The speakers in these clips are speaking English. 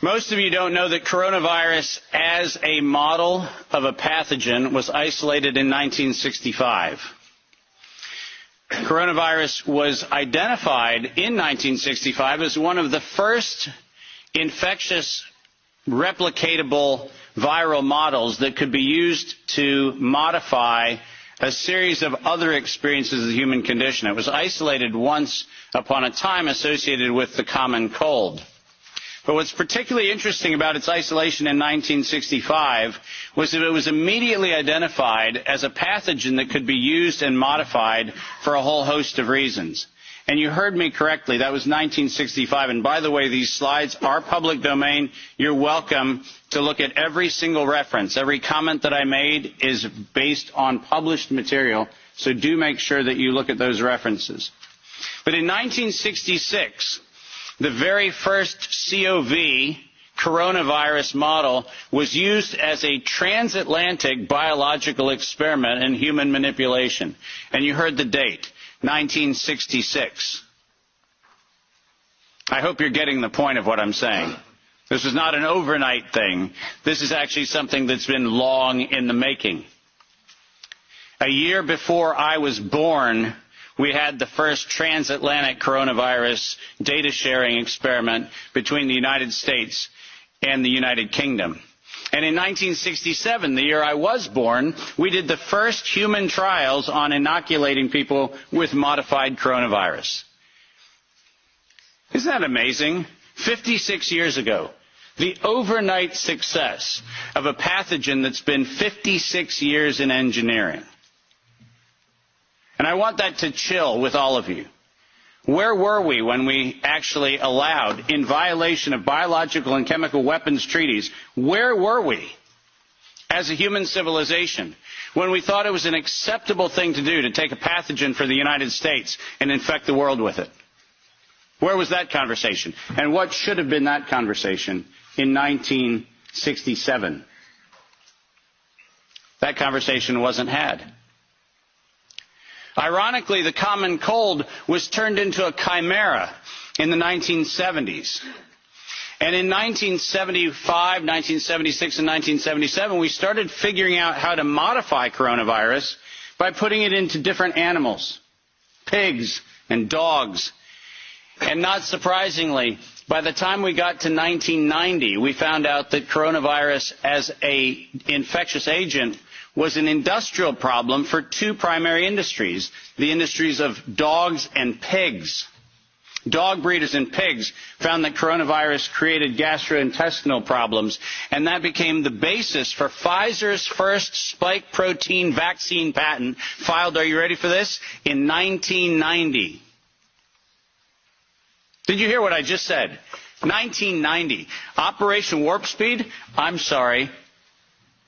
Most of you don't know that coronavirus as a model of a pathogen was isolated in 1965. Coronavirus was identified in 1965 as one of the first infectious replicatable viral models that could be used to modify a series of other experiences of the human condition. It was isolated once upon a time associated with the common cold. But what's particularly interesting about its isolation in 1965 was that it was immediately identified as a pathogen that could be used and modified for a whole host of reasons. And you heard me correctly, that was 1965. And by the way, these slides are public domain. You're welcome to look at every single reference. Every comment that I made is based on published material, so do make sure that you look at those references. But in 1966, the very first COV coronavirus model was used as a transatlantic biological experiment in human manipulation. And you heard the date, 1966. I hope you're getting the point of what I'm saying. This is not an overnight thing. This is actually something that's been long in the making. A year before I was born, we had the first transatlantic coronavirus data sharing experiment between the United States and the United Kingdom. And in 1967, the year I was born, we did the first human trials on inoculating people with modified coronavirus. Isn't that amazing? 56 years ago, the overnight success of a pathogen that's been 56 years in engineering. And I want that to chill with all of you. Where were we when we actually allowed, in violation of biological and chemical weapons treaties, where were we as a human civilization when we thought it was an acceptable thing to do to take a pathogen for the United States and infect the world with it? Where was that conversation? And what should have been that conversation in 1967? That conversation wasn't had. Ironically, the common cold was turned into a chimera in the 1970s. And in 1975, 1976, and 1977, we started figuring out how to modify coronavirus by putting it into different animals, pigs and dogs. And not surprisingly, by the time we got to 1990, we found out that coronavirus as an infectious agent was an industrial problem for two primary industries, the industries of dogs and pigs. Dog breeders and pigs found that coronavirus created gastrointestinal problems, and that became the basis for Pfizer's first spike protein vaccine patent, filed, are you ready for this, in 1990. Did you hear what I just said? 1990. Operation Warp Speed? I'm sorry.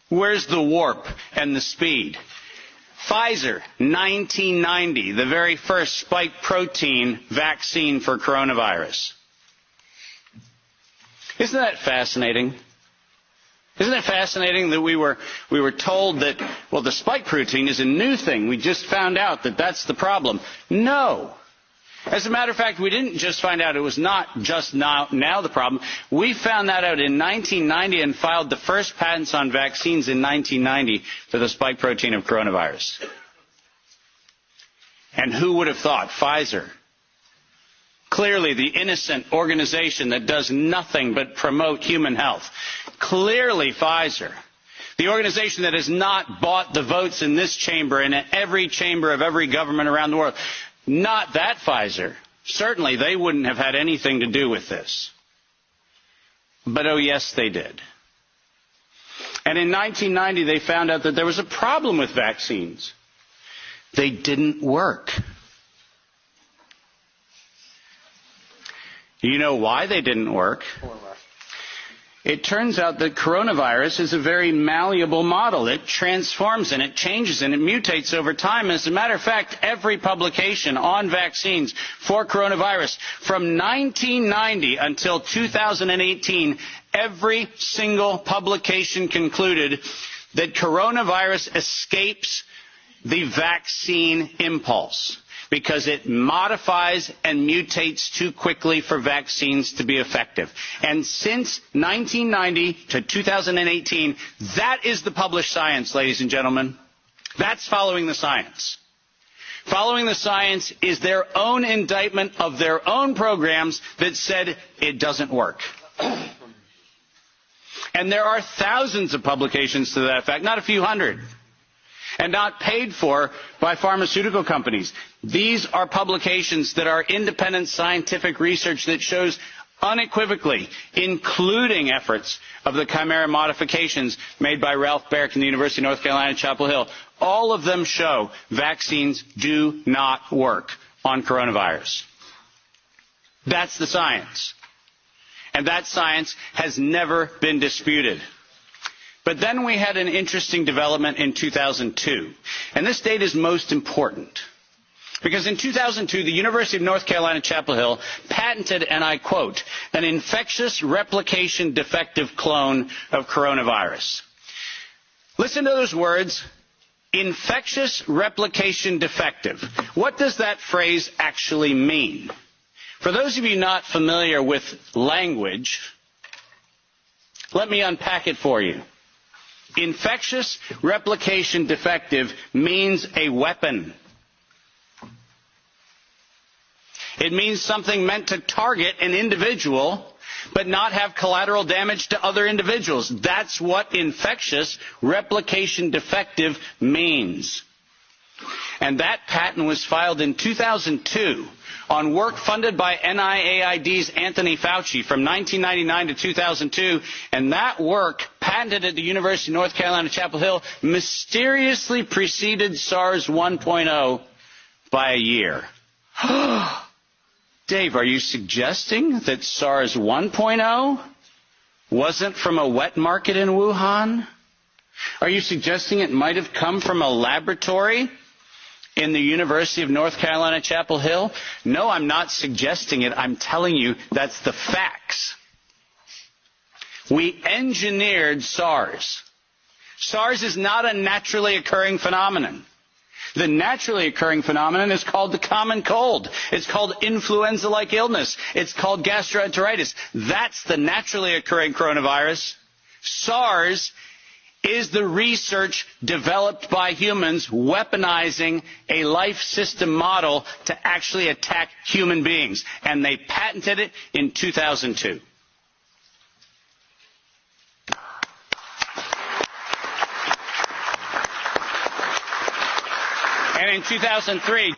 Where's the warp and the speed? Pfizer, 1990, the very first spike protein vaccine for coronavirus. Isn't that fascinating? Isn't it fascinating that we were told that, well, the spike protein is a new thing. We just found out that that's the problem. No. As a matter of fact, we didn't just find out it was not just now the problem. We found that out in 1990 and filed the first patents on vaccines in 1990 for the spike protein of coronavirus. And who would have thought? Pfizer. Clearly the innocent organization that does nothing but promote human health. Clearly Pfizer. The organization that has not bought the votes in this chamber and in every chamber of every government around the world. Not that Pfizer. Certainly they wouldn't have had anything to do with this. But oh yes, they did. And in 1990 they found out that there was a problem with vaccines. They didn't work. You know why they didn't work? It turns out that coronavirus is a very malleable model. It transforms and it changes and it mutates over time. As a matter of fact, every publication on vaccines for coronavirus from 1990 until 2018, every single publication concluded that coronavirus escapes the vaccine impulse. because it modifies and mutates too quickly for vaccines to be effective. And since 1990 to 2018, that is the published science, ladies and gentlemen. That's following the science. Following the science is their own indictment of their own programs that said it doesn't work. And there are thousands of publications to that effect, not a few hundred, and not paid for by pharmaceutical companies. These are publications that are independent scientific research that shows unequivocally, including efforts of the chimera modifications made by Ralph Baric in the University of North Carolina, Chapel Hill. All of them show vaccines do not work on coronavirus. That's the science. And that science has never been disputed. But then we had an interesting development in 2002. And this date is most important. Because in 2002, the University of North Carolina, Chapel Hill patented, and I quote, an infectious replication defective clone of coronavirus. Listen to those words, infectious replication defective. What does that phrase actually mean? For those of you not familiar with language, let me unpack it for you. Infectious replication defective means a weapon. It means something meant to target an individual but not have collateral damage to other individuals. That's what infectious replication defective means. And that patent was filed in 2002 on work funded by NIAID's Anthony Fauci from 1999 to 2002, and that work, patented at the University of North Carolina, Chapel Hill, mysteriously preceded SARS 1.0 by a year. Dave, are you suggesting that SARS 1.0 wasn't from a wet market in Wuhan? Are you suggesting it might have come from a laboratory in the University of North Carolina, Chapel Hill? No, I'm not suggesting it. I'm telling you that's the facts. We engineered SARS. SARS is not a naturally occurring phenomenon. The naturally occurring phenomenon is called the common cold. It's called influenza-like illness. It's called gastroenteritis. That's the naturally occurring coronavirus. SARS is the research developed by humans weaponizing a life system model to actually attack human beings. And they patented it in 2002. And in 2003...